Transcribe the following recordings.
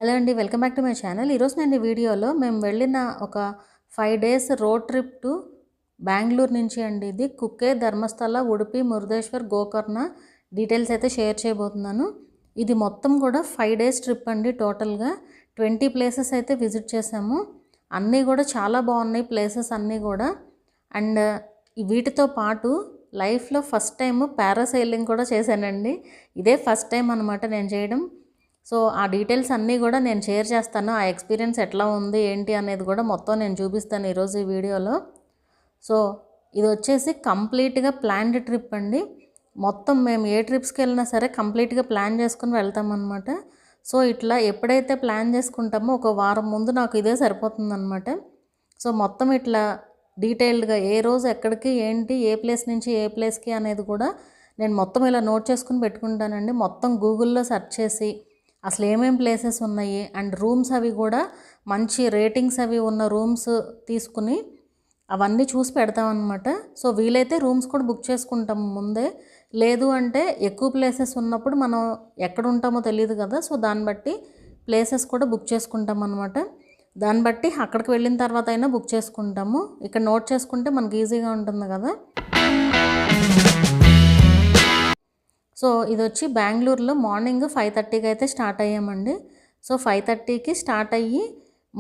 Hello అండి, welcome back to my channel. ఈరోజు నేను ఈ వీడియోలో మేము వెళ్ళిన ఒక 5 days road trip to Bengaluru నుంచి అండి. ఇది కుక్కే, ధర్మస్థల, ఉడుపి, మురుదేశ్వర్, గోకర్ణ డీటెయిల్స్ అయితే షేర్ చేయబోతున్నాను. ఇది మొత్తం కూడా 5 డేస్ ట్రిప్ అండి. టోటల్గా 20 ప్లేసెస్ అయితే విజిట్ చేసాము. అన్నీ కూడా చాలా బాగున్నాయి ప్లేసెస్ అన్నీ కూడా. అండ్ వీటితో పాటు లైఫ్లో ఫస్ట్ టైం పారాసైలింగ్ కూడా చేశానండి. ఇదే ఫస్ట్ టైం అనమాట నేను చేయడం. సో ఆ డీటెయిల్స్ అన్నీ కూడా నేను షేర్ చేస్తాను. ఆ ఎక్స్పీరియన్స్ ఎట్లా ఉంది ఏంటి అనేది కూడా మొత్తం నేను చూపిస్తాను ఈరోజు ఈ వీడియోలో. సో ఇది వచ్చేసి కంప్లీట్గా ప్లాన్డ్ ట్రిప్ అండి. మొత్తం మేము ఏ ట్రిప్స్కి వెళ్ళినా సరే కంప్లీట్గా ప్లాన్ చేసుకుని వెళ్తామన్నమాట. సో ఇట్లా ఎప్పుడైతే ప్లాన్ చేసుకుంటామో ఒక వారం ముందు నాకు ఇదే సరిపోతుందన్నమాట. సో మొత్తం ఇట్లా డీటెయిల్డ్గా ఏ రోజు ఎక్కడికి ఏంటి, ఏ ప్లేస్ నుంచి ఏ ప్లేస్కి అనేది కూడా నేను మొత్తం ఇలా నోట్ చేసుకుని పెట్టుకుంటానండి. మొత్తం గూగుల్లో సెర్చ్ చేసి అసలు ఏమేమి ప్లేసెస్ ఉన్నాయి అండ్ రూమ్స్ అవి కూడా మంచి రేటింగ్స్ అవి ఉన్న రూమ్స్ తీసుకుని అవన్నీ చూసి పెడతామన్నమాట. సో వీలైతే రూమ్స్ కూడా బుక్ చేసుకుంటాము ముందే. లేదు అంటే ఎక్కువ ప్లేసెస్ ఉన్నప్పుడు మనం ఎక్కడ ఉంటామో తెలియదు కదా. సో దాన్ని బట్టి ప్లేసెస్ కూడా బుక్ చేసుకుంటాం అన్నమాట. దాన్ని బట్టి అక్కడికి వెళ్ళిన తర్వాత అయినా బుక్ చేసుకుంటాము. ఇక్కడ నోట్ చేసుకుంటే మనకి ఈజీగా ఉంటుంది కదా. సో ఇది వచ్చి బెంగళూరులో మార్నింగ్ 5:30కి అయితే స్టార్ట్ అయ్యామండి. సో 5:30కి స్టార్ట్ అయ్యి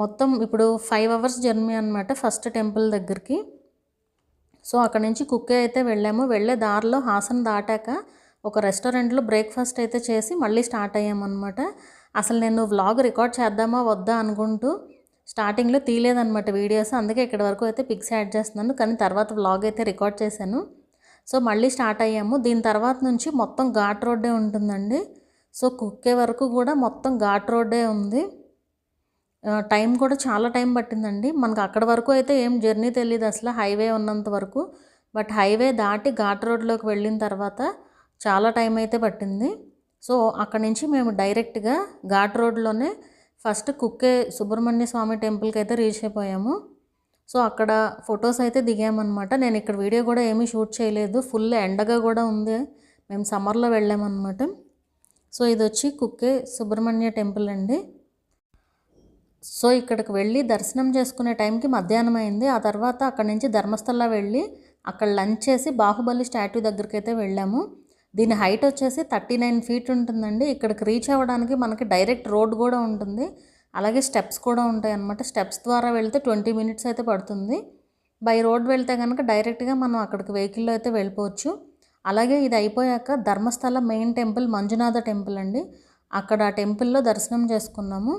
మొత్తం ఇప్పుడు 5 అవర్స్ జర్నీ అనమాట ఫస్ట్ టెంపుల్ దగ్గరికి. సో అక్కడ నుంచి కుక్కే అయితే వెళ్ళాము. వెళ్ళే దారిలో హాసన్ దాటాక ఒక రెస్టారెంట్లో బ్రేక్ఫాస్ట్ అయితే చేసి మళ్ళీ స్టార్ట్ అయ్యామన్నమాట. అసలు నేను వ్లాగ్ రికార్డ్ చేద్దామా వద్దా అనుకుంటూ స్టార్టింగ్లో తీయలేదన్నమాట వీడియోస్. అందుకే ఇక్కడ వరకు అయితే పిక్స్ యాడ్ చేస్తున్నాను, కానీ తర్వాత వ్లాగ్ అయితే రికార్డ్ చేశాను. సో మళ్ళీ స్టార్ట్ అయ్యాము. దీని తర్వాత నుంచి మొత్తం ఘాట్ రోడ్డే ఉంటుందండి. సో కుక్కే వరకు కూడా మొత్తం ఘాట్ రోడ్డే ఉంది. టైం కూడా చాలా టైం పట్టిందండి మనకు. అక్కడ వరకు అయితే ఏం జర్నీ తెలియదు అసలు, హైవే ఉన్నంత వరకు. బట్ హైవే దాటి ఘాట్ రోడ్లోకి వెళ్ళిన తర్వాత చాలా టైం అయితే పట్టింది. సో అక్కడి నుంచి మేము డైరెక్ట్గా ఘాట్ రోడ్లోనే ఫస్ట్ కుక్కే సుబ్రహ్మణ్య స్వామి టెంపుల్కి అయితే రీచ్ అయిపోయాము. సో అక్కడ ఫొటోస్ అయితే దిగామన్నమాట. నేను ఇక్కడ వీడియో కూడా ఏమీ షూట్ చేయలేదు, ఫుల్ ఎండగా కూడా ఉంది. మేము సమ్మర్లో వెళ్ళామన్నమాట. సో ఇది వచ్చి కుక్కే సుబ్రహ్మణ్య టెంపుల్ అండి. సో ఇక్కడికి వెళ్ళి దర్శనం చేసుకునే టైంకి మధ్యాహ్నం అయింది. ఆ తర్వాత అక్కడి నుంచి ధర్మస్థల వెళ్ళి అక్కడ లంచ్ చేసి బాహుబలి స్టాట్యూ దగ్గరికి అయితే వెళ్ళాము. దీని హైట్ వచ్చేసి 39 ఫీట్ ఉంటుందండి. ఇక్కడికి రీచ్ అవ్వడానికి మనకి డైరెక్ట్ రోడ్ కూడా ఉంటుంది, అలాగే స్టెప్స్ కూడా ఉంటాయి అన్నమాట. స్టెప్స్ ద్వారా వెళ్తే 20 మినిట్స్ అయితే పడుతుంది. బై రోడ్ వెళ్తే కనుక డైరెక్ట్గా మనం అక్కడికి వెహికల్లో అయితే వెళ్ళిపోవచ్చు. అలాగే ఇది అయిపోయాక Dharmasthala main temple Manjunatha temple అండి. అక్కడ ఆ టెంపుల్లో దర్శనం చేసుకున్నాము.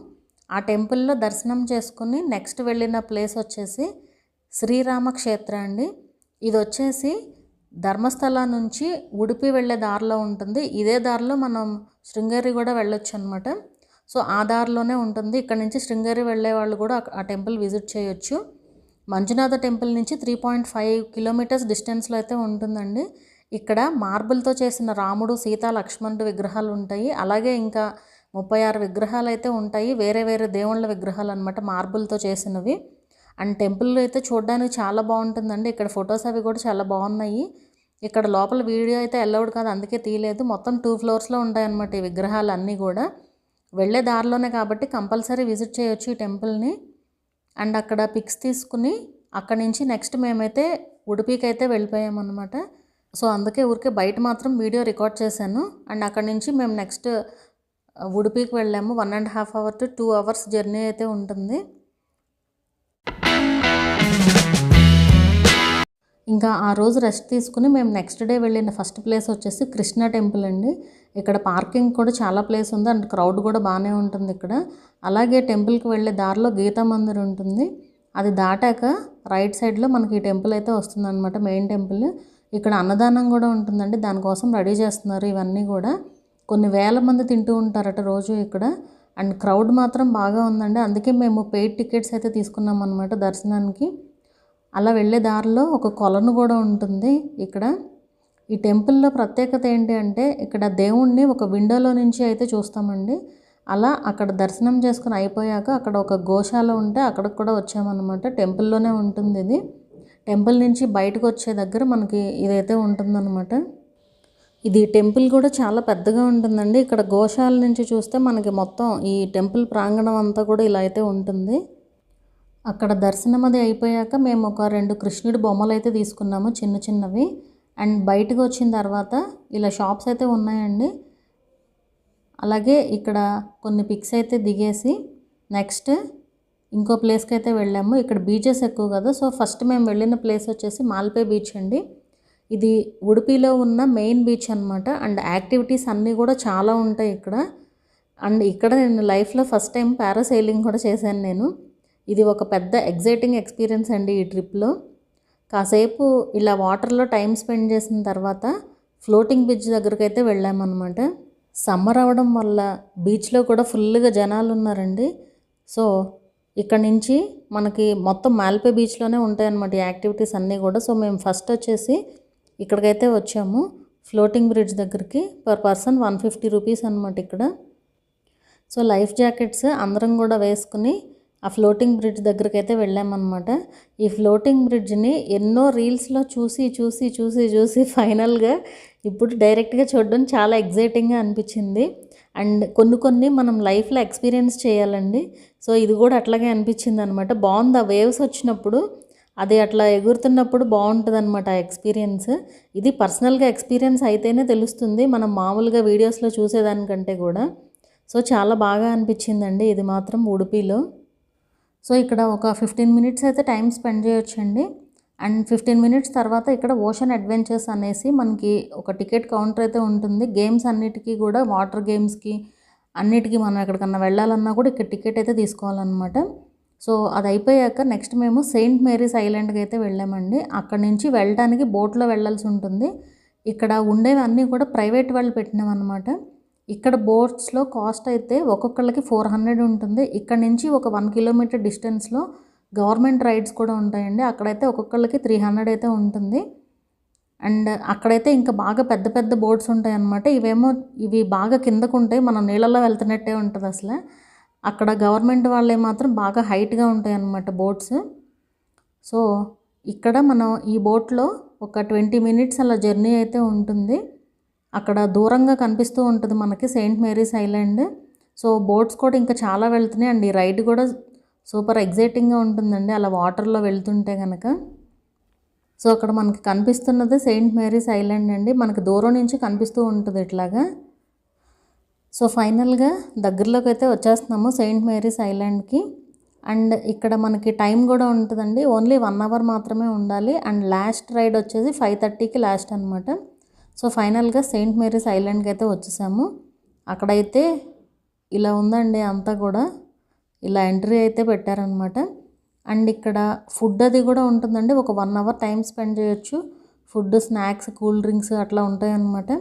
ఆ టెంపుల్లో దర్శనం చేసుకుని నెక్స్ట్ వెళ్ళిన ప్లేస్ వచ్చేసి శ్రీరామ క్షేత్ర అండి. ఇది వచ్చేసి ధర్మస్థల నుంచి ఉడిపి వెళ్ళే దారిలో ఉంటుంది. ఇదే దారిలో మనం శృంగేరి కూడా వెళ్ళొచ్చు అనమాట. సో ఆ దారిలోనే ఉంటుంది. ఇక్కడ నుంచి శృంగేరి వెళ్ళే వాళ్ళు కూడా ఆ టెంపుల్ విజిట్ చేయొచ్చు. మంజునాథ టెంపుల్ నుంచి 3.5 కిలోమీటర్స్ డిస్టెన్స్లో అయితే ఉంటుందండి. ఇక్కడ మార్బుల్తో చేసిన రాముడు, సీత, లక్ష్మణుడు విగ్రహాలు ఉంటాయి. అలాగే ఇంకా 36 విగ్రహాలు అయితే ఉంటాయి, వేరే వేరే దేవుళ్ళ విగ్రహాలు అనమాట, మార్బుల్తో చేసినవి. అండ్ టెంపుల్ అయితే చూడడానికి చాలా బాగుంటుందండి. ఇక్కడ ఫొటోస్ అవి కూడా చాలా బాగున్నాయి. ఇక్కడ లోపల వీడియో అయితే అలౌడ్ కాదు, అందుకే తీయలేదు. మొత్తం 2 ఫ్లోర్స్లో ఉంటాయన్నమాట ఈ విగ్రహాలు అన్నీ కూడా. వెళ్ళే దారిలోనే కాబట్టి కంపల్సరీ విజిట్ చేయొచ్చు ఈ టెంపుల్ని. అండ్ అక్కడ పిక్స్ తీసుకుని అక్కడి నుంచి నెక్స్ట్ మేమైతే ఉడిపికి అయితే వెళ్ళిపోయామన్నమాట. సో అందుకే ఊరికే బయట మాత్రం వీడియో రికార్డ్ చేశాను. అండ్ అక్కడి నుంచి మేము నెక్స్ట్ ఉడిపికి వెళ్ళాము. 1.5 అవర్ టు 2 అవర్స్ జర్నీ అయితే ఉంటుంది. ఇంకా ఆ రోజు రెస్ట్ తీసుకుని మేము నెక్స్ట్ డే వెళ్ళిన ఫస్ట్ ప్లేస్ వచ్చేసి కృష్ణ టెంపుల్ అండి. ఇక్కడ పార్కింగ్ కూడా చాలా ప్లేస్ ఉంది అండ్ క్రౌడ్ కూడా బాగానే ఉంటుంది ఇక్కడ. అలాగే టెంపుల్కి వెళ్ళే దారిలో గీతా మందిర్ ఉంటుంది. అది దాటాక రైట్ సైడ్లో మనకి ఈ టెంపుల్ అయితే వస్తుందన్నమాట, మెయిన్ టెంపుల్. ఇక్కడ అన్నదానం కూడా ఉంటుందండి, దానికోసం రెడీ చేస్తున్నారు ఇవన్నీ కూడా. కొన్ని వేల మంది తింటూ ఉంటారట రోజు ఇక్కడ. అండ్ క్రౌడ్ మాత్రం బాగా ఉందండి. అందుకే మేము పెయిడ్ టికెట్స్ అయితే తీసుకున్నాం అనమాట దర్శనానికి. అలా వెళ్ళే దారిలో ఒక కొలను కూడా ఉంటుంది ఇక్కడ. ఈ టెంపుల్లో ప్రత్యేకత ఏంటి అంటే ఇక్కడ దేవుణ్ణి ఒక విండోలో నుంచి అయితే చూస్తామండి. అలా అక్కడ దర్శనం చేసుకుని అయిపోయాక అక్కడ ఒక గోశాల ఉంటే అక్కడికి కూడా వచ్చామన్నమాట. టెంపుల్లోనే ఉంటుంది ఇది. టెంపుల్ నుంచి బయటకు వచ్చే దగ్గర మనకి ఇదైతే ఉంటుందన్నమాట. ఇది టెంపుల్ కూడా చాలా పెద్దగా ఉంటుందండి. ఇక్కడ గోశాల నుంచి చూస్తే మనకి మొత్తం ఈ టెంపుల్ ప్రాంగణం అంతా కూడా ఇలా అయితే ఉంటుంది. అక్కడ దర్శనం అది అయిపోయాక మేము ఒక 2 కృష్ణుడి బొమ్మలు అయితే తీసుకున్నాము, చిన్న చిన్నవి. అండ్ బయటకు వచ్చిన తర్వాత ఇలా షాప్స్ అయితే ఉన్నాయండి. అలాగే ఇక్కడ కొన్ని పిక్స్ అయితే దిగేసి నెక్స్ట్ ఇంకో ప్లేస్కి అయితే వెళ్ళాము. ఇక్కడ బీచెస్ ఎక్కువ కదా, సో ఫస్ట్ మేము వెళ్ళిన ప్లేస్ వచ్చేసి మాల్పే బీచ్ అండి. ఇది ఉడిపిలో ఉన్న మెయిన్ బీచ్ అనమాట. అండ్ యాక్టివిటీస్ అన్నీ కూడా చాలా ఉంటాయి ఇక్కడ. అండ్ ఇక్కడ నేను లైఫ్లో ఫస్ట్ టైం పారాసైలింగ్ కూడా చేశాను నేను. ఇది ఒక పెద్ద ఎగ్జైటింగ్ ఎక్స్పీరియన్స్ అండి ఈ ట్రిప్లో. కాసేపు ఇలా వాటర్లో టైం స్పెండ్ చేసిన తర్వాత ఫ్లోటింగ్ బ్రిడ్జ్ దగ్గరికి అయితే వెళ్ళామన్నమాట. సమ్మర్ అవడం వల్ల బీచ్లో కూడా ఫుల్గా జనాలు ఉన్నారండి. సో ఇక్కడ నుంచి మనకి మొత్తం మాల్పే బీచ్లోనే ఉంటాయన్నమాట ఈ యాక్టివిటీస్ అన్నీ కూడా. సో మేము ఫస్ట్ వచ్చేసి ఇక్కడికైతే వచ్చాము, ఫ్లోటింగ్ బ్రిడ్జ్ దగ్గరికి. పర్ పర్సన్ 150 రూపీస్ అనమాట ఇక్కడ. సో లైఫ్ జాకెట్స్ అందరం కూడా వేసుకుని ఆ ఫ్లోటింగ్ బ్రిడ్జ్ దగ్గరికి అయితే వెళ్ళామన్నమాట. ఈ ఫ్లోటింగ్ బ్రిడ్జ్ని ఎన్నో రీల్స్లో చూసి ఫైనల్గా ఇప్పుడు డైరెక్ట్గా చూడడం చాలా ఎగ్జైటింగ్గా అనిపించింది. అండ్ కొన్ని మనం లైఫ్లో ఎక్స్పీరియన్స్ చేయాలండి. సో ఇది కూడా అట్లాగే అనిపించింది అనమాట. బాగుంది, ఆ వేవ్స్ వచ్చినప్పుడు అది అట్లా ఎగురుతున్నప్పుడు బాగుంటుంది అనమాట ఆ ఎక్స్పీరియన్స్. ఇది పర్సనల్గా ఎక్స్పీరియన్స్ అయితేనే తెలుస్తుంది, మనం మామూలుగా వీడియోస్లో చూసేదానికంటే కూడా. సో చాలా బాగా అనిపించిందండి ఇది మాత్రం ఉడిపిలో. సో ఇక్కడ ఒక 15 మినిట్స్ అయితే టైం స్పెండ్ చేయొచ్చండి. అండ్ 15 మినిట్స్ తర్వాత ఇక్కడ ఓషన్ అడ్వెంచర్స్ అనేసి మనకి ఒక టికెట్ కౌంటర్ అయితే ఉంటుంది. గేమ్స్ అన్నిటికీ కూడా, వాటర్ గేమ్స్కి అన్నిటికీ మనం ఎక్కడికన్నా వెళ్ళాలన్నా కూడా ఇక్కడ టికెట్ అయితే తీసుకోవాలన్నమాట. సో అది అయిపోయాక నెక్స్ట్ మేము సెయింట్ మేరీస్ ఐలాండ్కి అయితే వెళ్ళామండి. అక్కడ నుంచి వెళ్ళడానికి బోట్లో వెళ్ళాల్సి ఉంటుంది. ఇక్కడ ఉండేవన్నీ కూడా ప్రైవేట్ వాళ్ళు పెట్టినవన్నమాట. ఇక్కడ బోట్స్లో కాస్ట్ అయితే ఒక్కొక్కళ్ళకి 400 ఉంటుంది. ఇక్కడ నుంచి ఒక 1 కిలోమీటర్ డిస్టెన్స్లో గవర్నమెంట్ రైడ్స్ కూడా ఉంటాయండి. అక్కడైతే ఒక్కొక్కళ్ళకి 300 అయితే ఉంటుంది. అండ్ అక్కడైతే ఇంకా బాగా పెద్ద పెద్ద బోట్స్ ఉంటాయి అన్నమాట. ఇవి బాగా కిందకు ఉంటాయి, మనం నీళ్ళల్లో వెళ్తున్నట్టే ఉంటుంది అసలు. అక్కడ గవర్నమెంట్ వాళ్ళే మాత్రం బాగా హైట్గా ఉంటాయి అన్నమాట బోట్స్. సో ఇక్కడ మనం ఈ బోట్లో ఒక 20 మినిట్స్ అలా జర్నీ అయితే ఉంటుంది. అక్కడ దూరంగా కనిపిస్తూ ఉంటుంది మనకి Saint Mary's island. So boats కూడా ఇంకా చాలా వెళ్తున్నాయి. అండ్ ఈ రైడ్ కూడా సూపర్ ఎగ్జైటింగ్గా ఉంటుందండి అలా వాటర్లో వెళ్తుంటే కనుక. సో అక్కడ మనకి కనిపిస్తున్నది సెయింట్ మేరీస్ ఐలాండ్ అండి, మనకి దూరం నుంచి కనిపిస్తూ ఉంటుంది ఇట్లాగా. సో ఫైనల్గా దగ్గరలోకి అయితే వచ్చేస్తున్నాము సెయింట్ మేరీస్ ఐలాండ్కి. అండ్ ఇక్కడ మనకి టైం కూడా ఉంటుందండి, ఓన్లీ 1 అవర్ మాత్రమే ఉండాలి. అండ్ లాస్ట్ రైడ్ వచ్చేసి 5:30కి లాస్ట్ అనమాట. సో ఫైనల్గా సెయింట్ మేరీస్ ఐలాండ్కి అయితే వచ్చేసాము. అక్కడైతే ఇలా ఉందండి అంతా కూడా, ఇలా ఎంట్రీ అయితే పెట్టారనమాట. అండ్ ఇక్కడ ఫుడ్ అది కూడా ఉంటుందండి, ఒక 1 అవర్ టైం స్పెండ్ చేయొచ్చు. ఫుడ్, స్నాక్స్, కూల్ డ్రింక్స్ అట్లా ఉంటాయి అన్నమాట.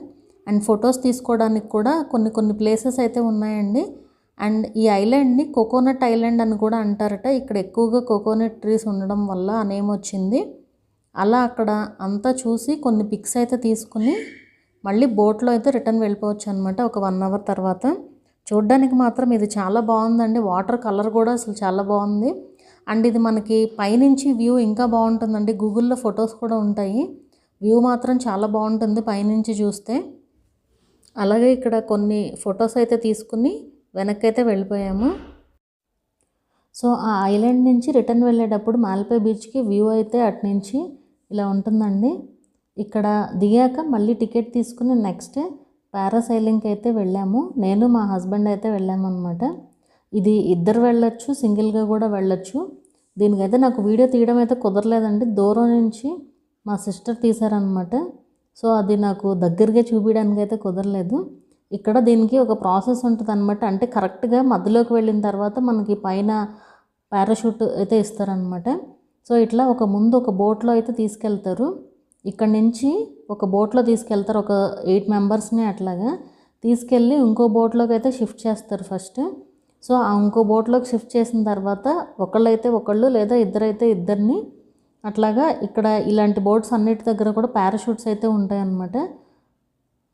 అండ్ ఫొటోస్ తీసుకోవడానికి కూడా కొన్ని ప్లేసెస్ అయితే ఉన్నాయండి. అండ్ ఈ ఐలాండ్ని కోకోనట్ ఐలాండ్ అని కూడా అంటారట. ఇక్కడ ఎక్కువగా కోకోనట్ ట్రీస్ ఉండడం వల్ల ఆ నేమ్ వచ్చింది. అలా అక్కడ అంతా చూసి కొన్ని పిక్స్ అయితే తీసుకుని మళ్ళీ బోట్లో అయితే రిటర్న్ వెళ్ళిపోవచ్చు అనమాట ఒక 1 అవర్ తర్వాత. చూడ్డానికి మాత్రం ఇది చాలా బాగుందండి, వాటర్ కలర్ కూడా అసలు చాలా బాగుంది. అండ్ ఇది మనకి పైనుంచి వ్యూ ఇంకా బాగుంటుందండి. గూగుల్లో ఫొటోస్ కూడా ఉంటాయి, వ్యూ మాత్రం చాలా బాగుంటుంది పైనుంచి చూస్తే. అలాగే ఇక్కడ కొన్ని ఫొటోస్ అయితే తీసుకుని వెనక్కి అయితే వెళ్ళిపోయాము. సో ఆ ఐలాండ్ నుంచి రిటర్న్ వెళ్ళేటప్పుడు మాల్పే బీచ్కి వ్యూ అయితే అటు నుంచి ఇలా ఉంటుందండి. ఇక్కడ దిగాక మళ్ళీ టికెట్ తీసుకుని నెక్స్ట్ పారాసైలింగ్కి అయితే వెళ్ళాము. నేను మా హస్బెండ్ అయితే వెళ్ళాము అనమాట. ఇది ఇద్దరు వెళ్ళొచ్చు, సింగిల్గా కూడా వెళ్ళొచ్చు. దీనికైతే నాకు వీడియో తీయడం అయితే కుదరలేదండి, దూరం నుంచి మా సిస్టర్ తీశారనమాట. సో అది నాకు దగ్గరగా చూపించడానికి అయితే కుదరలేదు. ఇక్కడ దీనికి ఒక ప్రాసెస్ ఉంటుంది అనమాట. అంటే కరెక్ట్గా మధ్యలోకి వెళ్ళిన తర్వాత మనకి పైన పారాషూట్ అయితే ఇస్తారనమాట. సో ఇట్లా ముందు ఒక బోట్లో అయితే తీసుకెళ్తారు. ఇక్కడ నుంచి ఒక బోట్లో తీసుకెళ్తారు, ఒక 8 మెంబర్స్ని అట్లాగా తీసుకెళ్ళి ఇంకో బోట్లోకి అయితే షిఫ్ట్ చేస్తారు ఫస్ట్. సో ఆ ఇంకో బోట్లోకి షిఫ్ట్ చేసిన తర్వాత ఒకళ్ళైతే ఒకళ్ళు లేదా ఇద్దరైతే ఇద్దరిని అట్లాగా ఇక్కడ ఇలాంటి బోట్స్ అన్నిటి దగ్గర కూడా పారాషూట్స్ అయితే ఉంటాయన్నమాట.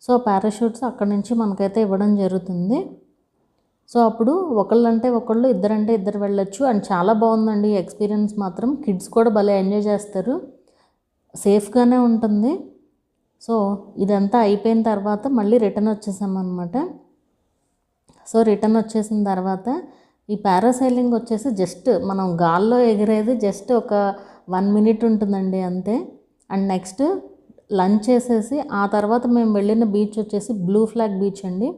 సో పారాషూట్స్ అక్కడ నుంచి మనకైతే ఇవ్వడం జరుగుతుంది. సో అప్పుడు ఒకళ్ళంటే ఒకళ్ళు, ఇద్దరంటే ఇద్దరు వెళ్ళొచ్చు. అండ్ చాలా బాగుందండి ఈ ఎక్స్పీరియన్స్ మాత్రం. కిడ్స్ కూడా భలే ఎంజాయ్ చేస్తారు, సేఫ్గానే ఉంటుంది. సో ఇదంతా అయిపోయిన తర్వాత మళ్ళీ రిటర్న్ వచ్చేసామన్నమాట. సో రిటర్న్ వచ్చేసిన తర్వాత ఈ పారాసైలింగ్ వచ్చేసి జస్ట్ మనం గాల్లో ఎగిరేది జస్ట్ ఒక 1 మినిట్ ఉంటుందండి అంతే. అండ్ నెక్స్ట్ లంచ్ చేసేసి ఆ తర్వాత మేము వెళ్ళిన బీచ్ వచ్చేసి బ్లూ ఫ్లాగ్ బీచ్ అండి.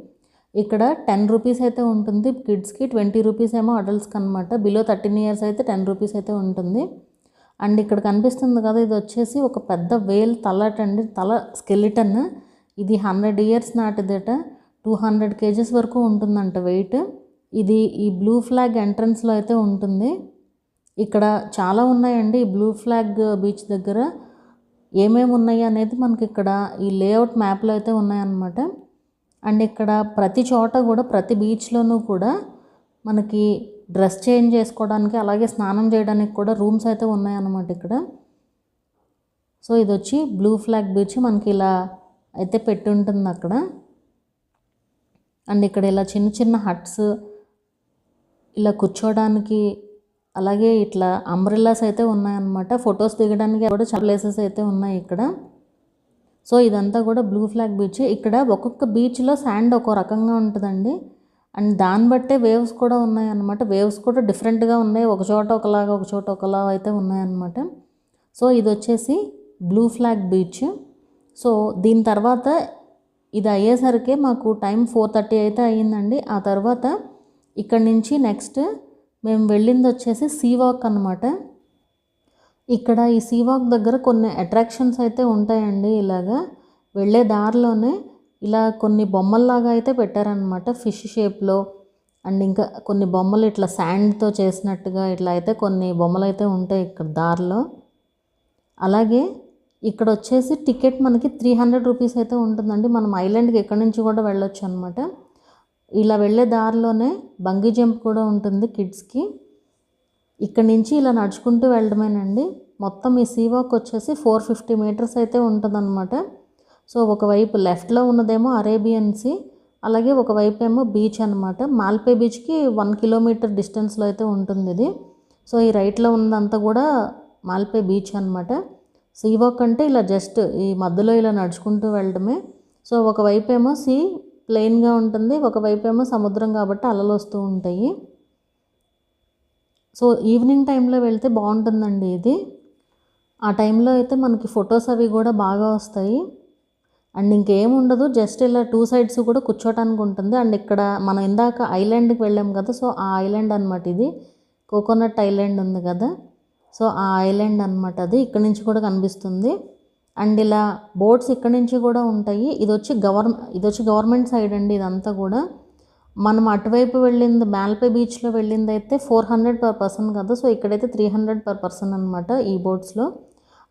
ఇక్కడ 10 రూపీస్ అయితే ఉంటుంది కిడ్స్కి, 20 రూపీస్ ఏమో అడల్ట్స్కి అనమాట. బిలో 13 ఇయర్స్ అయితే 10 రూపీస్ అయితే ఉంటుంది. అండ్ ఇక్కడ కనిపిస్తుంది కదా, ఇది వచ్చేసి ఒక పెద్ద వేల్ తలటండి, తల స్కెలిటన్. ఇది 100 ఇయర్స్ నాటిదట. 200 కేజెస్ వరకు ఉంటుందంట వెయిట్. ఇది ఈ బ్లూ ఫ్లాగ్ ఎంట్రన్స్లో అయితే ఉంటుంది. ఇక్కడ చాలా ఉన్నాయండి ఈ బ్లూ ఫ్లాగ్ బీచ్ దగ్గర. ఏమేమి ఉన్నాయి అనేది మనకి ఇక్కడ ఈ లేఅవుట్ మ్యాప్లో అయితే ఉన్నాయన్నమాట. అండ్ ఇక్కడ ప్రతి చోట కూడా, ప్రతి బీచ్లోనూ కూడా మనకి డ్రెస్ చేంజ్ చేసుకోవడానికి, అలాగే స్నానం చేయడానికి కూడా రూమ్స్ అయితే ఉన్నాయన్నమాట ఇక్కడ. సో ఇది వచ్చి బ్లూ ఫ్లాగ్ బీచ్, మనకి ఇలా అయితే పెట్టి ఉంటుంది అక్కడ. అండ్ ఇక్కడ ఇలా చిన్న చిన్న హట్స్, ఇలా కూర్చోడానికి, అలాగే ఇట్లా అంబ్రెల్లాస్ అయితే ఉన్నాయన్నమాట. ఫొటోస్ దిగడానికి కూడా చాలా ప్లేసెస్ అయితే ఉన్నాయి ఇక్కడ. సో ఇదంతా కూడా బ్లూ ఫ్లాగ్ బీచ్. ఇక్కడ ఒక్కొక్క బీచ్లో శాండ్ ఒక్కో రకంగా ఉంటుందండి. అండ్ దాన్ని బట్టే వేవ్స్ కూడా ఉన్నాయన్నమాట. వేవ్స్ కూడా డిఫరెంట్గా ఉన్నాయి, ఒక చోట ఒకలాగా ఒక చోట ఒకలా అయితే ఉన్నాయన్నమాట. సో ఇది వచ్చేసి బ్లూ ఫ్లాగ్ బీచ్. సో దీని తర్వాత ఇది అయ్యేసరికి మాకు టైం 4:30 అయితే అయ్యిందండి. ఆ తర్వాత ఇక్కడ నుంచి నెక్స్ట్ మేము వెళ్ళింది వచ్చేసి సీ వాక్ అనమాట. ఇక్కడ ఈ సీ వాక్ దగ్గర కొన్ని అట్రాక్షన్స్ అయితే ఉంటాయండి. ఇలాగా వెళ్ళే దారిలోనే ఇలా కొన్ని బొమ్మల్లాగా అయితే పెట్టారనమాట, ఫిష్ షేప్లో. అండ్ ఇంకా కొన్ని బొమ్మలు ఇట్లా శాండ్తో చేసినట్టుగా ఇట్లా అయితే కొన్ని బొమ్మలు అయితే ఉంటాయి ఇక్కడ దారిలో. అలాగే ఇక్కడ వచ్చేసి టికెట్ మనకి 300 రూపీస్ అయితే ఉంటుందండి. మనం ఐలాండ్కి ఎక్కడి నుంచి కూడా వెళ్ళొచ్చు అనమాట. ఇలా వెళ్ళే దారిలోనే బంగీ జంప్ కూడా ఉంటుంది కిడ్స్కి. ఇక్కడ నుంచి ఇలా నడుచుకుంటూ వెళ్ళడమేనండి. మొత్తం ఈ సీ వాక్ వచ్చేసి 450 మీటర్స్ అయితే ఉంటుందన్నమాట. సో ఒకవైపు లెఫ్ట్లో ఉన్నదేమో అరేబియన్ సీ, అలాగే ఒకవైపు ఏమో బీచ్ అనమాట. మాల్పే బీచ్కి 1 కిలోమీటర్ డిస్టెన్స్లో అయితే ఉంటుంది ఇది. సో ఈ రైట్లో ఉన్నదంతా కూడా మాల్పే బీచ్ అనమాట. సీ వాక్ అంటే ఇలా జస్ట్ ఈ మధ్యలో ఇలా నడుచుకుంటూ వెళ్ళడమే. సో ఒకవైపు ఏమో సీ ప్లెయిన్గా ఉంటుంది, ఒకవైపు ఏమో సముద్రం కాబట్టి అలలు వస్తూ ఉంటాయి. సో ఈవినింగ్ టైంలో వెళ్తే బాగుంటుందండి ఇది. ఆ టైంలో అయితే మనకి ఫొటోస్ అవి కూడా బాగా వస్తాయి. అండ్ ఇంకేం ఉండదు, జస్ట్ ఇలా 2 సైడ్స్ కూడా కూర్చోటానికి ఉంటుంది. అండ్ ఇక్కడ మనం ఇందాక ఐలాండ్కి వెళ్ళాం కదా, సో ఆ ఐలాండ్ అనమాట ఇది. కోకోనట్ ఐలాండ్ ఉంది కదా, సో ఆ ఐలాండ్ అనమాట అది. ఇక్కడ నుంచి కూడా కనిపిస్తుంది. అండ్ ఇలా బోట్స్ ఇక్కడ నుంచి కూడా ఉంటాయి. ఇది వచ్చి గవర్నమెంట్ సైడ్ అండి ఇదంతా కూడా. మనం అటువైపు వెళ్ళింది మాల్పే బీచ్లో వెళ్ళింది అయితే 400 పర్ పర్సన్ కదా, సో ఇక్కడైతే 300 పర్ పర్సన్ అనమాట ఈ బోట్స్లో.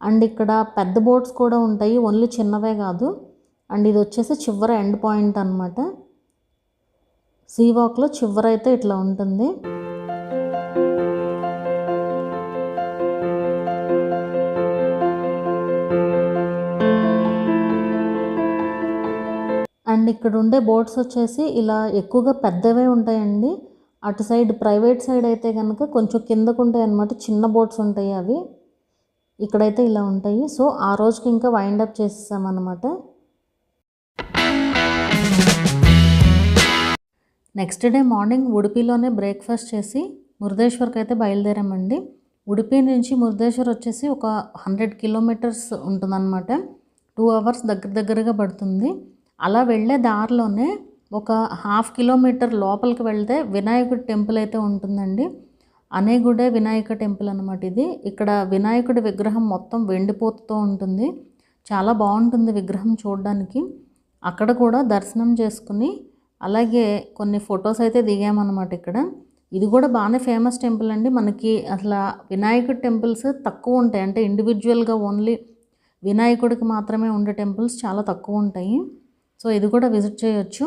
అండ్ ఇక్కడ పెద్ద బోట్స్ కూడా ఉంటాయి, ఓన్లీ చిన్నవే కాదు. అండ్ ఇది వచ్చేసి చివర ఎండ్ పాయింట్ అనమాట. సీ వాక్లో చివర అయితే ఇట్లా ఉంటుంది. అండ్ ఇక్కడ ఉండే బోట్స్ వచ్చేసి ఇలా ఎక్కువగా పెద్దవే ఉంటాయండి. అటు సైడ్ ప్రైవేట్ సైడ్ అయితే కనుక కొంచెం కిందకు ఉంటాయి అన్నమాట, చిన్న బోట్స్ ఉంటాయి అవి. ఇక్కడైతే ఇలా ఉంటాయి. సో ఆ రోజుకి ఇంకా వైండప్ చేసేసామన్నమాట. నెక్స్ట్ డే మార్నింగ్ ఉడిపిలోనే బ్రేక్ఫాస్ట్ చేసి మురుదేశ్వర్కి అయితే బయలుదేరామండి. ఉడిపి నుంచి మురుదేశ్వర్ వచ్చేసి ఒక 100 కిలోమీటర్స్ ఉంటుందన్నమాట. 2 అవర్స్ దగ్గరగా పడుతుంది. అలా వెళ్ళే దారిలోనే ఒక 1/2 కిలోమీటర్ లోపలికి వెళ్తే వినాయకుడి టెంపుల్ అయితే ఉంటుందండి. అనేగుడే వినాయక టెంపుల్ అనమాట ఇది. ఇక్కడ వినాయకుడి విగ్రహం మొత్తం వెండిపోతుతో ఉంటుంది. చాలా బాగుంటుంది విగ్రహం చూడడానికి. అక్కడ కూడా దర్శనం చేసుకుని అలాగే కొన్ని ఫొటోస్ అయితే దిగామన్నమాట ఇక్కడ. ఇది కూడా బాగానే ఫేమస్ టెంపుల్ అండి. మనకి అసలు వినాయకుడి టెంపుల్స్ తక్కువ ఉంటాయి, అంటే ఇండివిజువల్గా ఓన్లీ వినాయకుడికి మాత్రమే ఉండే టెంపుల్స్ చాలా తక్కువ ఉంటాయి. సో ఇది కూడా విజిట్ చేయొచ్చు.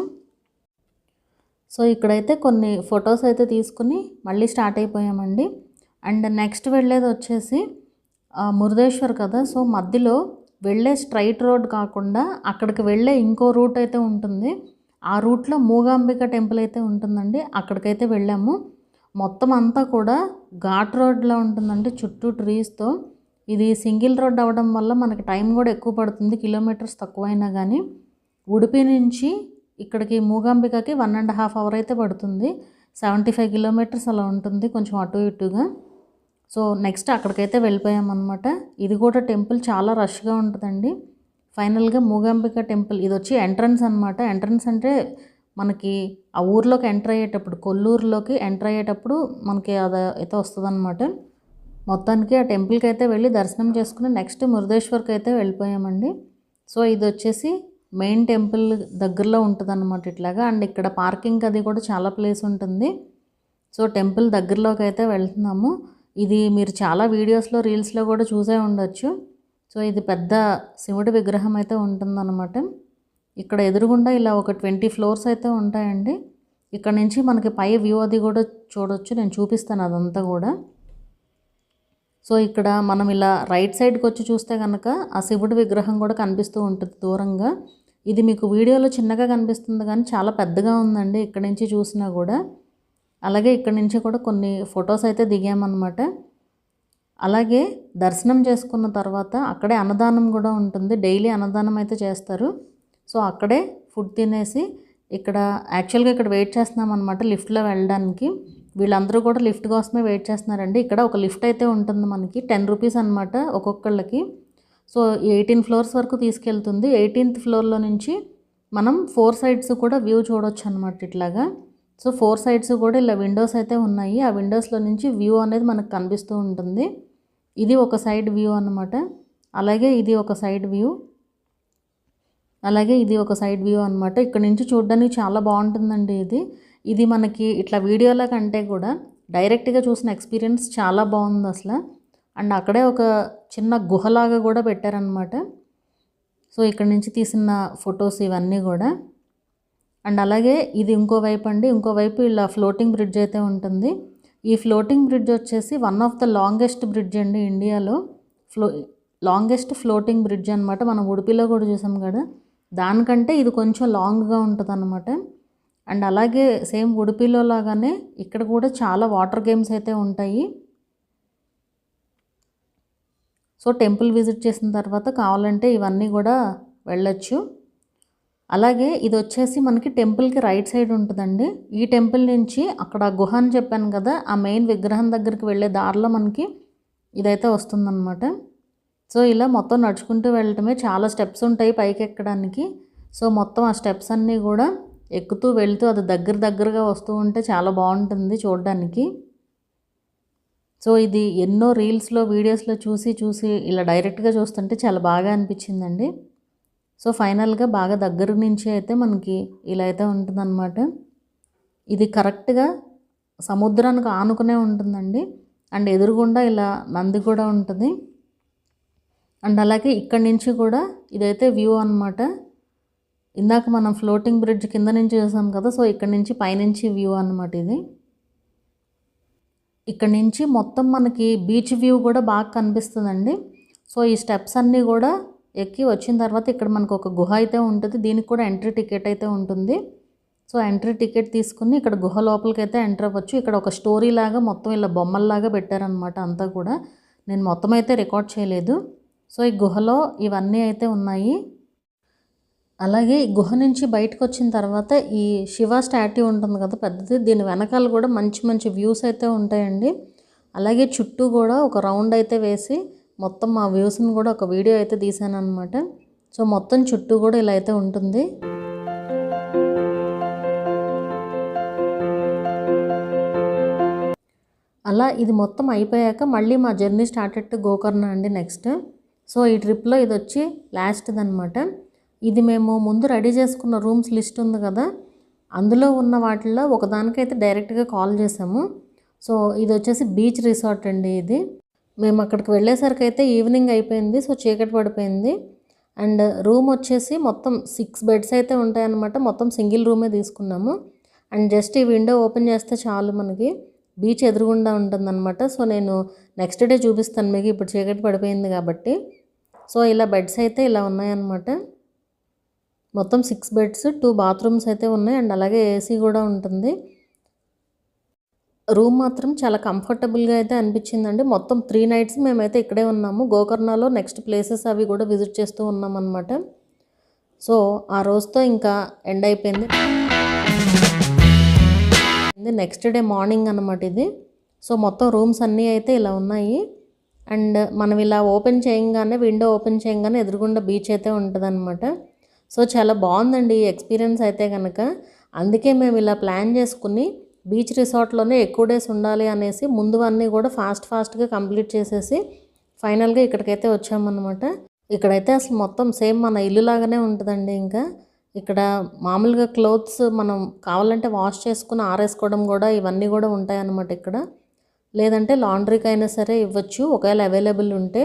సో ఇక్కడైతే కొన్ని ఫొటోస్ అయితే తీసుకుని మళ్ళీ స్టార్ట్ అయిపోయామండి. అండ్ నెక్స్ట్ వెళ్ళేది వచ్చేసి మురుదేశ్వర్ కదా, సో మధ్యలో వెళ్ళే స్ట్రైట్ రోడ్ కాకుండా అక్కడికి వెళ్ళే ఇంకో రూట్ అయితే ఉంటుంది. ఆ రూట్లో మూగాంబిక టెంపుల్ అయితే ఉంటుందండి. అక్కడికైతే వెళ్ళాము. మొత్తం అంతా కూడా ఘాట్ రోడ్లో ఉంటుందండి, చుట్టూ ట్రీస్తో. ఇది సింగిల్ రోడ్ అవ్వడం వల్ల మనకి టైం కూడా ఎక్కువ పడుతుంది, కిలోమీటర్స్ తక్కువైనా కానీ. ఉడిపి నుంచి ఇక్కడికి మూగాంబికకి 1.5 అవర్ అయితే పడుతుంది. 75 కిలోమీటర్స్ అలా ఉంటుంది, కొంచెం అటు ఇటుగా. సో నెక్స్ట్ అక్కడికైతే వెళ్ళిపోయామన్నమాట. ఇది కూడా టెంపుల్ చాలా రష్గా ఉంటుందండి. ఫైనల్గా మూగాంబిక టెంపుల్ ఇది వచ్చి ఎంట్రన్స్ అనమాట. ఎంట్రన్స్ అంటే మనకి ఆ ఊర్లోకి ఎంటర్ అయ్యేటప్పుడు, కొల్లూరులోకి ఎంటర్ అయ్యేటప్పుడు మనకి అది అయితే వస్తుంది అనమాట. మొత్తానికి ఆ టెంపుల్కి అయితే వెళ్ళి దర్శనం చేసుకుని నెక్స్ట్ మురుదేశ్వర్కి అయితే వెళ్ళిపోయామండి. సో ఇది వచ్చేసి మెయిన్ టెంపుల్ దగ్గరలో ఉంటుంది అనమాట ఇట్లాగా. అండ్ ఇక్కడ పార్కింగ్ అది కూడా చాలా ప్లేస్ ఉంటుంది. సో టెంపుల్ దగ్గరలోకి అయితే వెళ్తున్నాము. ఇది మీరు చాలా వీడియోస్లో, రీల్స్లో కూడా చూసే ఉండొచ్చు. సో ఇది పెద్ద శివుడి విగ్రహం అయితే ఉంటుందన్నమాట. ఇక్కడ ఎదురుగుండా ఇలా ఒక 20 ఫ్లోర్స్ అయితే ఉంటాయండి. ఇక్కడ నుంచి మనకి పై వ్యూ అది కూడా చూడొచ్చు, నేను చూపిస్తాను అదంతా కూడా. సో ఇక్కడ మనం ఇలా రైట్ సైడ్కి వచ్చి చూస్తే కనుక ఆ శివుడి విగ్రహం కూడా కనిపిస్తూ ఉంటుంది దూరంగా. ఇది మీకు వీడియోలో చిన్నగా కనిపిస్తుంది కానీ చాలా పెద్దగా ఉందండి ఇక్కడ నుంచి చూసినా కూడా. అలాగే ఇక్కడ నుంచి కూడా కొన్ని ఫొటోస్ అయితే దిగామన్నమాట. అలాగే దర్శనం చేసుకున్న తర్వాత అక్కడే అన్నదానం కూడా ఉంటుంది, డైలీ అన్నదానం అయితే చేస్తారు. సో అక్కడే ఫుడ్ తినేసి ఇక్కడ యాక్చువల్గా ఇక్కడ వెయిట్ చేస్తున్నాం అనమాట లిఫ్ట్లో వెళ్ళడానికి. వీళ్ళందరూ కూడా లిఫ్ట్ కోసమే వెయిట్ చేస్తున్నారండి. ఇక్కడ ఒక లిఫ్ట్ అయితే ఉంటుంది మనకి, 10 రూపీస్ అనమాట ఒక్కొక్కళ్ళకి. సో 18 ఫ్లోర్స్ వరకు తీసుకెళ్తుంది. 18th ఫ్లోర్లో నుంచి మనం 4 సైడ్స్ కూడా వ్యూ చూడొచ్చు అనమాట ఇట్లాగా. సో 4 సైడ్స్ కూడా ఇలా విండోస్ అయితే ఉన్నాయి. ఆ విండోస్లో నుంచి వ్యూ అనేది మనకు కనిపిస్తూ ఉంటుంది. ఇది ఒక సైడ్ వ్యూ అనమాట. అలాగే ఇది ఒక సైడ్ వ్యూ, అలాగే ఇది ఒక సైడ్ వ్యూ అనమాట. ఇక్కడ నుంచి చూడడానికి చాలా బాగుంటుందండి. ఇది మనకి ఇట్లా వీడియోల కంటే కూడా డైరెక్ట్గా చూసిన ఎక్స్పీరియన్స్ చాలా బాగుంది అసలు. అండ్ అక్కడే ఒక చిన్న గుహలాగా కూడా పెట్టారనమాట. సో ఇక్కడ నుంచి తీసిన ఫొటోస్ ఇవన్నీ కూడా. అండ్ అలాగే ఇది ఇంకోవైపు అండి, ఇంకోవైపు ఇలా ఫ్లోటింగ్ బ్రిడ్జ్ అయితే ఉంటుంది. ఈ ఫ్లోటింగ్ బ్రిడ్జ్ వచ్చేసి one of the longest bridge అండి ఇండియాలో. లాంగెస్ట్ ఫ్లోటింగ్ బ్రిడ్జ్ అనమాట. మనం ఉడిపిలో కూడా చూసాం కదా, దానికంటే ఇది కొంచెం లాంగ్గా ఉంటుంది అనమాట. అండ్ అలాగే సేమ్ ఉడిపిలో లాగానే ఇక్కడ కూడా చాలా వాటర్ గేమ్స్ అయితే ఉంటాయి. సో టెంపుల్ విజిట్ చేసిన తర్వాత కావాలంటే ఇవన్నీ కూడా వెళ్ళొచ్చు. అలాగే ఇది వచ్చేసి మనకి టెంపుల్కి రైట్ సైడ్ ఉంటుందండి. ఈ టెంపుల్ నుంచి అక్కడ గుహ అని చెప్పాను కదా, ఆ మెయిన్ విగ్రహం దగ్గరికి వెళ్ళే దారిలో మనకి ఇదైతే వస్తుందన్నమాట. సో ఇలా మొత్తం నడుచుకుంటూ వెళ్ళటమే, చాలా స్టెప్స్ ఉంటాయి పైకి ఎక్కడానికి. సో మొత్తం ఆ స్టెప్స్ అన్నీ కూడా ఎక్కుతూ వెళ్తూ అది దగ్గరగా వస్తూ ఉంటే చాలా బాగుంటుంది చూడడానికి. సో ఇది ఎన్నో రీల్స్లో, వీడియోస్లో చూసి ఇలా డైరెక్ట్గా చూస్తుంటే చాలా బాగా అనిపించిందండి. సో ఫైనల్గా బాగా దగ్గర నుంచి అయితే మనకి ఇలా అయితే ఉంటుందన్నమాట. ఇది కరెక్ట్గా సముద్రానికి ఆనుకునే ఉంటుందండి. అండ్ ఎదురుగుండా ఇలా నంది కూడా ఉంటుంది. అండ్ అలాగే ఇక్కడి నుంచి కూడా ఇదైతే వ్యూ అనమాట. ఇందాక మనం ఫ్లోటింగ్ బ్రిడ్జ్ కింద నుంచి చూసాం కదా, సో ఇక్కడ నుంచి పైనుంచి వ్యూ అనమాట ఇది. ఇక్కడ నుంచి మొత్తం మనకి బీచ్ వ్యూ కూడా బాగా కనిపిస్తుందండి. సో ఈ స్టెప్స్ అన్నీ కూడా ఎక్కి వచ్చిన తర్వాత ఇక్కడ మనకు ఒక గుహ అయితే ఉంటుంది. దీనికి కూడా ఎంట్రీ టికెట్ అయితే ఉంటుంది. సో ఎంట్రీ టికెట్ తీసుకుని ఇక్కడ గుహ లోపలికి అయితే ఎంటర్ అవ్వచ్చు. ఇక్కడ ఒక స్టోరీ లాగా మొత్తం ఇలా బొమ్మల్లాగా పెట్టారనమాట అంతా కూడా. నేను మొత్తం అయితే రికార్డ్ చేయలేదు. సో ఈ గుహలో ఇవన్నీ అయితే ఉన్నాయి. అలాగే ఈ గుహ నుంచి బయటకు వచ్చిన తర్వాత ఈ శివ స్టాట్యూ ఉంటుంది కదా పెద్దది, దీని వెనకాల కూడా మంచి వ్యూస్ అయితే ఉంటాయండి. అలాగే చుట్టూ కూడా ఒక రౌండ్ అయితే వేసి మొత్తం ఆ వ్యూస్ని కూడా ఒక వీడియో అయితే తీసాను అనమాట. సో మొత్తం చుట్టూ కూడా ఇలా అయితే ఉంటుంది. అలా ఇది మొత్తం అయిపోయాక మళ్ళీ మా జర్నీ స్టార్టెడ్ టు గోకర్ణ అండి నెక్స్ట్. సో ఈ ట్రిప్లో ఇది వచ్చి లాస్ట్ది అనమాట. ఇది మేము ముందు రెడీ చేసుకున్న రూమ్స్ లిస్ట్ ఉంది కదా, అందులో ఉన్న వాటిల్లో ఒకదానికైతే డైరెక్ట్గా కాల్ చేసాము. సో ఇది వచ్చేసి బీచ్ రిసార్ట్ అండి. ఇది మేము అక్కడికి వెళ్ళేసరికి అయితే ఈవినింగ్ అయిపోయింది. సో చీకటి పడిపోయింది. అండ్ రూమ్ వచ్చేసి మొత్తం 6 బెడ్స్ అయితే ఉంటాయన్నమాట. మొత్తం సింగిల్ రూమే తీసుకున్నాము. అండ్ జస్ట్ ఈ విండో ఓపెన్ చేస్తే చాలు మనకి బీచ్ ఎదురుగుండా ఉంటుందన్నమాట. సో నేను నెక్స్ట్ డే చూపిస్తాను మీకు, ఇప్పుడు చీకటి పడిపోయింది కాబట్టి. సో ఇలా బెడ్స్ అయితే ఇలా ఉన్నాయన్నమాట. మొత్తం 6 బెడ్స్, 2 బాత్రూమ్స్ అయితే ఉన్నాయి. అండ్ అలాగే ఏసీ కూడా ఉంటుంది. రూమ్ మాత్రం చాలా కంఫర్టబుల్గా అయితే అనిపించిందండి. మొత్తం 3 నైట్స్ మేమైతే ఇక్కడే ఉన్నాము. గోకర్ణలో నెక్స్ట్ ప్లేసెస్ అవి కూడా విజిట్ చేస్తూ ఉన్నామన్నమాట. సో ఆ రోజుతో ఇంకా ఎండ్ అయిపోయింది. నెక్స్ట్ డే మార్నింగ్ అనమాట ఇది. సో మొత్తం రూమ్స్ అన్నీ అయితే ఇలా ఉన్నాయి. అండ్ మనం ఇలా ఓపెన్ చేయంగానే, విండో ఓపెన్ చేయంగానే ఎదురుగుండా బీచ్ అయితే ఉంటుందన్నమాట. సో చాలా బాగుందండి ఈ ఎక్స్పీరియన్స్ అయితే కనుక. అందుకే మేము ఇలా ప్లాన్ చేసుకుని బీచ్ రిసార్ట్లోనే ఎక్కువ డేస్ ఉండాలి అనేసి ముందువన్నీ కూడా ఫాస్ట్గా కంప్లీట్ చేసేసి ఫైనల్గా ఇక్కడికైతే వచ్చామన్నమాట. ఇక్కడైతే అసలు మొత్తం సేమ్ మన ఇల్లు లాగానే ఉంటుందండి. ఇంకా ఇక్కడ మామూలుగా క్లోత్స్ మనం కావాలంటే వాష్ చేసుకుని ఆరేసుకోవడం కూడా ఇవన్నీ కూడా ఉంటాయన్నమాట ఇక్కడ. లేదంటే లాండ్రీకి అయినా సరే ఇవ్వచ్చు ఒకవేళ అవైలబుల్ ఉంటే.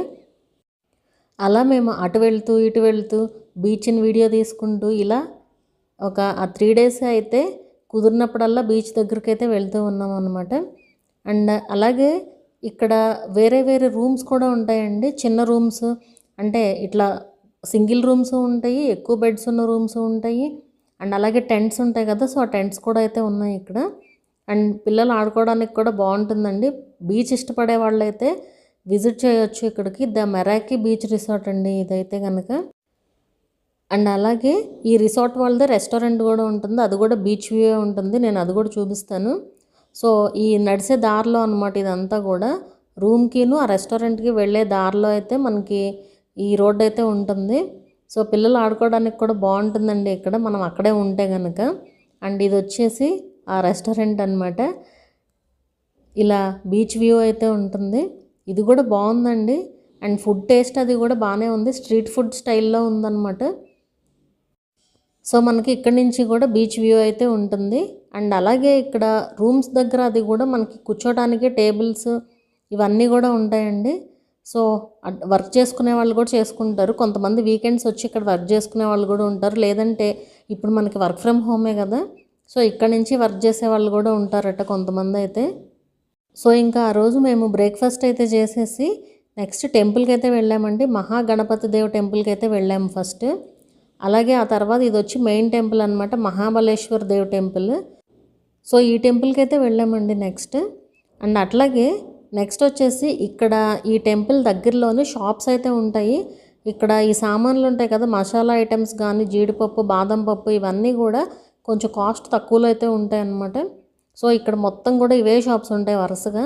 అలా మేము అటు వెళ్తూ ఇటు వెళ్తూ బీచ్ని వీడియో తీసుకుంటూ ఇలా ఒక 3 డేస్ అయితే కుదిరినప్పుడల్లా బీచ్ దగ్గరికి అయితే వెళ్తూ ఉన్నాం అనమాట. అండ్ అలాగే ఇక్కడ వేరే వేరే రూమ్స్ కూడా ఉంటాయండి. చిన్న రూమ్స్ అంటే ఇట్లా సింగిల్ రూమ్స్ ఉంటాయి, ఎక్కువ బెడ్స్ ఉన్న రూమ్స్ ఉంటాయి. అండ్ అలాగే టెంట్స్ ఉంటాయి కదా, సో ఆ టెంట్స్ కూడా అయితే ఉన్నాయి ఇక్కడ. అండ్ పిల్లలు ఆడుకోవడానికి కూడా బాగుంటుందండి. బీచ్ ఇష్టపడే వాళ్ళైతే విజిట్ చేయొచ్చు ఇక్కడికి. ద మెరాకి బీచ్ రిసార్ట్ అండి ఇదైతే కనుక. అండ్ అలాగే ఈ రిసార్ట్ వాళ్ళదే రెస్టారెంట్ కూడా ఉంటుంది. అది కూడా బీచ్ వ్యూ ఉంటుంది. నేను అది కూడా చూపిస్తాను. సో ఈ నడిచే దారిలో అనమాట ఇదంతా కూడా. రూమ్కిను ఆ రెస్టారెంట్కి వెళ్ళే దారిలో అయితే మనకి ఈ రోడ్ అయితే ఉంటుంది. సో పిల్లలు ఆడుకోవడానికి కూడా బాగుంటుందండి ఇక్కడ మనం అక్కడే ఉంటే కనుక. అండ్ ఇది వచ్చేసి ఆ రెస్టారెంట్ అనమాట. ఇలా బీచ్ వ్యూ అయితే ఉంటుంది. ఇది కూడా బాగుందండి. అండ్ ఫుడ్ టేస్ట్ అది కూడా బాగానే ఉంది. స్ట్రీట్ ఫుడ్ స్టైల్లో ఉందన్నమాట. సో మనకి ఇక్కడ నుంచి కూడా బీచ్ వ్యూ అయితే ఉంటుంది. అండ్ అలాగే ఇక్కడ రూమ్స్ దగ్గర అది కూడా మనకి కూర్చోడానికి టేబుల్స్ ఇవన్నీ కూడా ఉంటాయండి. సో వర్క్ చేసుకునే వాళ్ళు కూడా చేసుకుంటారు. కొంతమంది వీకెండ్స్ వచ్చి ఇక్కడ వర్క్ చేసుకునే వాళ్ళు కూడా ఉంటారు. లేదంటే ఇప్పుడు మనకి వర్క్ ఫ్రమ్ హోమే కదా, సో ఇక్కడ నుంచి వర్క్ చేసే వాళ్ళు కూడా ఉంటారట కొంతమంది అయితే. సో ఇంకా ఆ రోజు మేము బ్రేక్ఫాస్ట్ అయితే చేసేసి నెక్స్ట్ టెంపుల్కి అయితే వెళ్ళామండి. మహాగణపతి దేవ్ టెంపుల్కి అయితే వెళ్ళాము ఫస్ట్. అలాగే ఆ తర్వాత ఇది వచ్చి మెయిన్ టెంపుల్ అనమాట, మహాబలేశ్వర్ దేవ్ టెంపుల్. సో ఈ టెంపుల్కి అయితే వెళ్ళామండి నెక్స్ట్. అండ్ అట్లాగే నెక్స్ట్ వచ్చేసి ఇక్కడ ఈ టెంపుల్ దగ్గరలోనే షాప్స్ అయితే ఉంటాయి. ఇక్కడ ఈ సామాన్లు ఉంటాయి కదా, మసాలా ఐటమ్స్ కానీ జీడిపప్పు, బాదం పప్పు ఇవన్నీ కూడా కొంచెం కాస్ట్ తక్కువలో అయితే ఉంటాయి అన్నమాట. సో ఇక్కడ మొత్తం కూడా ఇవే షాప్స్ ఉంటాయి వరుసగా.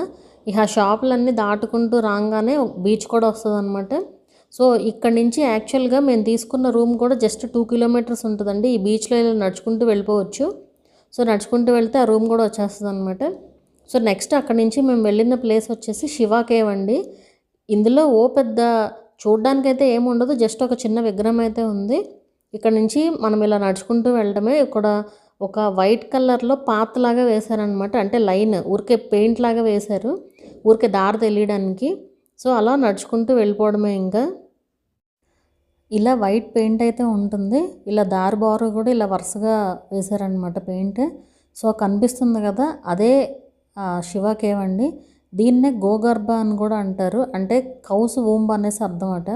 ఇక ఆ షాపులన్నీ దాటుకుంటూ రాగానే బీచ్ కూడా వస్తుంది అనమాట. సో ఇక్కడ నుంచి యాక్చువల్గా మేము తీసుకున్న రూమ్ కూడా జస్ట్ 2 కిలోమీటర్స్ ఉంటుందండి. ఈ బీచ్లో ఇలా నడుచుకుంటూ వెళ్ళిపోవచ్చు. సో నడుచుకుంటూ వెళ్తే ఆ రూమ్ కూడా వచ్చేస్తుంది అనమాట. సో నెక్స్ట్ అక్కడ నుంచి మేము వెళ్ళిన ప్లేస్ వచ్చేసి శివ కేవ్ అండి. ఇందులో పెద్ద చూడ్డానికైతే ఏముండదు, జస్ట్ ఒక చిన్న విగ్రహం అయితే ఉంది. ఇక్కడ నుంచి మనం ఇలా నడుచుకుంటూ వెళ్ళడమే. ఇక్కడ ఒక వైట్ కలర్లో పాత్ లాగా వేశారనమాట, అంటే లైన్ ఊరికే పెయింట్ లాగా వేశారు, ఊరికే దారి తెలియడానికి. సో అలా నడుచుకుంటూ వెళ్ళిపోవడమే. ఇంకా ఇలా వైట్ పెయింట్ అయితే ఉంటుంది. ఇలా దారి బారు కూడా ఇలా వరుసగా వేశారనమాట పెయింట్. సో కనిపిస్తుంది కదా, అదే శివ కేవ్ అండి. దీన్నే గోగర్భ అని కూడా అంటారు, అంటే కౌస్ ఊంబ అనేసి అర్థం అట.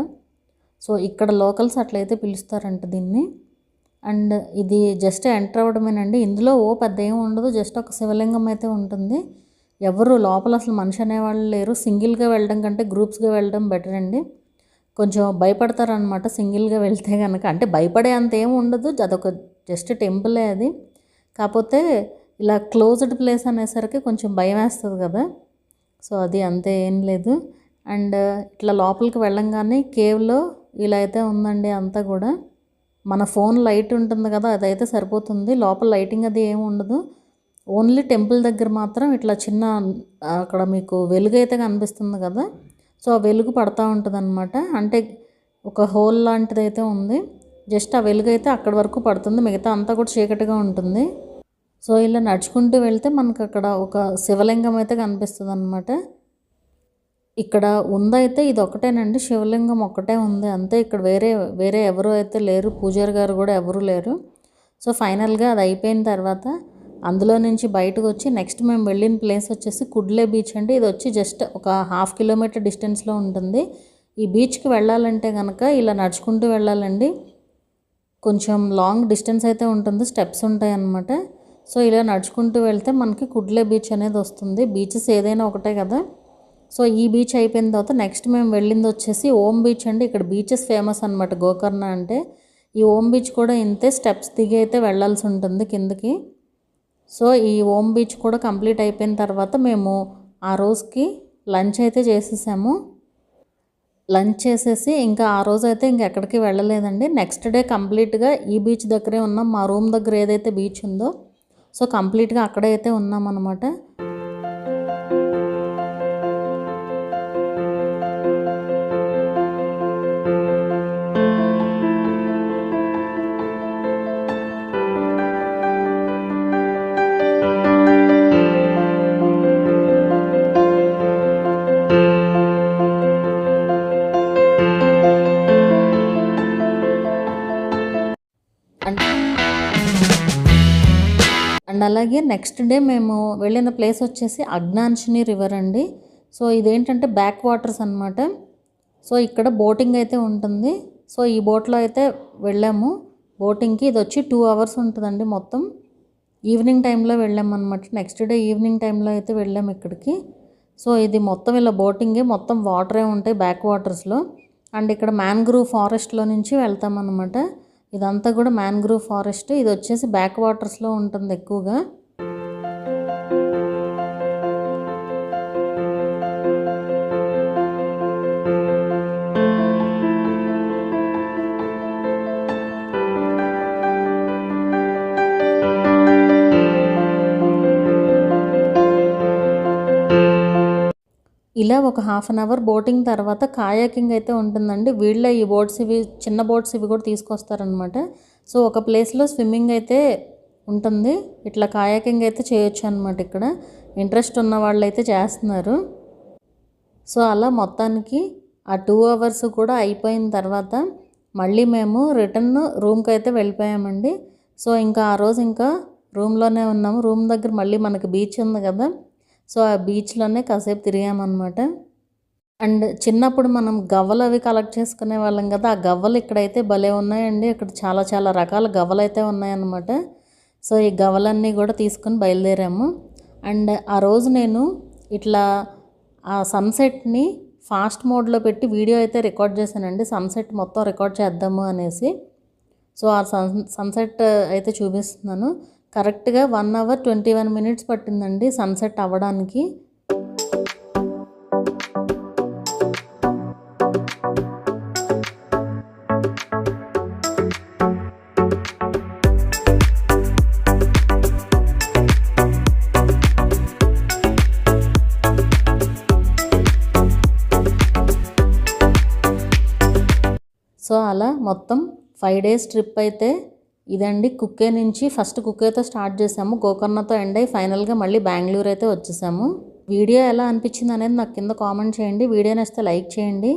సో ఇక్కడ లోకల్స్ అట్లయితే పిలుస్తారంట దీన్ని. అండ్ ఇది జస్ట్ ఎంటర్ అవ్వడమేనండి. ఇందులో పెద్ద ఏమి ఉండదు, జస్ట్ ఒక శివలింగం అయితే ఉంటుంది. ఎవరు లోపల అసలు మనిషి అనేవాళ్ళు లేరు. సింగిల్గా వెళ్ళడం కంటే గ్రూప్స్గా వెళ్ళడం బెటర్ అండి. కొంచెం భయపడతారనమాట సింగిల్గా వెళ్తే కనుక. అంటే భయపడే అంత ఏమి ఉండదు, అదొక జస్ట్ టెంపులే అది. కాకపోతే ఇలా క్లోజ్డ్ ప్లేస్ అనేసరికి కొంచెం భయం వేస్తుంది కదా, సో అది అంతే, ఏం లేదు. అండ్ ఇట్లా లోపలికి వెళ్ళంగానే కేవ్లో ఇలా అయితే ఉందండి అంతా కూడా. మన ఫోన్ లైట్ ఉంటుంది కదా, అదైతే సరిపోతుంది. లోపల లైటింగ్ అది ఏమి ఉండదు. ఓన్లీ టెంపుల్ దగ్గర మాత్రం ఇట్లా చిన్న అక్కడ మీకు వెలుగు అయితే కనిపిస్తుంది కదా, సో ఆ వెలుగు పడతా ఉంటుంది అనమాట. అంటే ఒక హోల్ లాంటిది అయితే ఉంది, జస్ట్ ఆ వెలుగు అయితే అక్కడి వరకు పడుతుంది, మిగతా అంతా కూడా చీకటిగా ఉంటుంది. సో ఇలా నడుచుకుంటూ వెళ్తే మనకు అక్కడ ఒక శివలింగం అయితే కనిపిస్తుంది అనమాట. ఇక్కడ ఉందైతే ఇది ఒకటేనండి, శివలింగం ఒకటే ఉంది అంతే. ఇక్కడ వేరే ఎవరు అయితే లేరు, పూజారి గారు కూడా ఎవరు లేరు. సో ఫైనల్గా అది అయిపోయిన తర్వాత అందులో నుంచి బయటకు వచ్చి నెక్స్ట్ మేము వెళ్ళిన ప్లేస్ వచ్చేసి కుడ్లే బీచ్ అండి. ఇది వచ్చి జస్ట్ ఒక 1/2 కిలోమీటర్ డిస్టెన్స్లో ఉంటుంది. ఈ బీచ్కి వెళ్ళాలంటే కనుక ఇలా నడుచుకుంటూ వెళ్ళాలండి. కొంచెం లాంగ్ డిస్టెన్స్ అయితే ఉంటుంది, స్టెప్స్ ఉంటాయి అన్నమాట. సో ఇలా నడుచుకుంటూ వెళ్తే మనకి కుడ్లే బీచ్ అనేది వస్తుంది. బీచెస్ ఏదైనా ఒకటే కదా. సో ఈ బీచ్ అయిపోయిన తర్వాత నెక్స్ట్ మేము వెళ్ళింది వచ్చేసి ఓం బీచ్ అండి. ఇక్కడ బీచెస్ ఫేమస్ అనమాట గోకర్ణ అంటే. ఈ ఓం బీచ్ కూడా ఇంతే, స్టెప్స్ దిగి అయితే వెళ్ళాల్సి ఉంటుంది కిందకి. సో ఈ ఓం బీచ్ కూడా కంప్లీట్ అయిపోయిన తర్వాత మేము ఆ రోజుకి లంచ్ అయితే చేసేసాము. లంచ్ చేసేసి ఇంకా ఆ రోజు అయితే ఇంకెక్కడికి వెళ్ళలేదండి. నెక్స్ట్ డే కంప్లీట్గా ఈ బీచ్ దగ్గరే ఉన్నాం. మా రూమ్ దగ్గర ఏదైతే బీచ్ ఉందో సో కంప్లీట్గా అక్కడే అయితే ఉన్నాం అన్నమాట. అండ్ అలాగే నెక్స్ట్ డే మేము వెళ్ళిన ప్లేస్ వచ్చేసి అగ్నాన్షిని రివర్ అండి. సో ఇదేంటంటే బ్యాక్ వాటర్స్ అనమాట. సో ఇక్కడ బోటింగ్ అయితే ఉంటుంది. సో ఈ బోట్లో అయితే వెళ్ళాము బోటింగ్కి. ఇది వచ్చి 2 hours ఉంటుందండి మొత్తం. ఈవినింగ్ టైంలో వెళ్ళామన్నమాట. నెక్స్ట్ డే ఈవినింగ్ టైంలో అయితే వెళ్ళాము ఇక్కడికి. సో ఇది మొత్తం ఇలా బోటింగే, మొత్తం వాటరే ఉంటాయి బ్యాక్ వాటర్స్లో. అండ్ ఇక్కడ మ్యాంగ్రూవ్ ఫారెస్ట్లో నుంచి వెళ్తామన్నమాట. ఇదంతా కూడా మ్యాంగ్రూవ్ ఫారెస్ట్. ఇది వచ్చేసి బ్యాక్ వాటర్స్లో ఉంటుంది ఎక్కువగా. ఇలా ఒక 1/2 hour బోటింగ్ తర్వాత కాయాకింగ్ అయితే ఉంటుందండి. వీళ్ళే ఈ బోట్స్ ఇవి చిన్న బోట్స్ ఇవి కూడా తీసుకొస్తారనమాట. సో ఒక ప్లేస్లో స్విమ్మింగ్ అయితే ఉంటుంది. ఇట్లా కాయాకింగ్ అయితే చేయొచ్చు అనమాట. ఇక్కడ ఇంట్రెస్ట్ ఉన్న వాళ్ళు అయితే చేస్తున్నారు. సో అలా మొత్తానికి ఆ 2 hours కూడా అయిపోయిన తర్వాత మళ్ళీ మేము రిటర్న్ రూమ్కి అయితే వెళ్ళిపోయామండి. సో ఇంకా ఆ రోజు ఇంకా రూమ్లోనే ఉన్నాము. రూమ్ దగ్గర మళ్ళీ మనకి బీచ్ ఉంది కదా. సో ఆ బీచ్లోనే కాసేపు తిరిగామన్నమాట. అండ్ చిన్నప్పుడు మనం గవ్వలు అవి కలెక్ట్ చేసుకునే వాళ్ళం కదా. ఆ గవ్వలు ఇక్కడైతే భలే ఉన్నాయండి. ఇక్కడ చాలా చాలా రకాల గవ్వలు అయితే ఉన్నాయన్నమాట. సో ఈ గవ్వలన్నీ కూడా తీసుకుని బయలుదేరాము. అండ్ ఆ రోజు నేను ఇట్లా ఆ సన్సెట్ని ఫాస్ట్ మోడ్లో పెట్టి వీడియో అయితే రికార్డ్ చేశానండి. సన్సెట్ మొత్తం రికార్డ్ చేద్దాము అనేసి. సో ఆ సన్సెట్ అయితే చూపిస్తున్నాను. కరెక్ట్గా 1 hour 21 minutes పట్టిందండి సన్సెట్ అవ్వడానికి. సో అలా మొత్తం 5 days ట్రిప్ అయితే ఇదండి. కుక్కే నుంచి ఫస్ట్ కుక్కేతో స్టార్ట్ చేసాము. గోకర్ణతో ఎండ్ అయ్యి ఫైనల్గా మళ్ళీ బెంగళూరు అయితే వచ్చేసాము. వీడియో ఎలా అనిపించింది అనేది నాకు కింద కామెంట్ చేయండి. వీడియో నచ్చితే లైక్ చేయండి.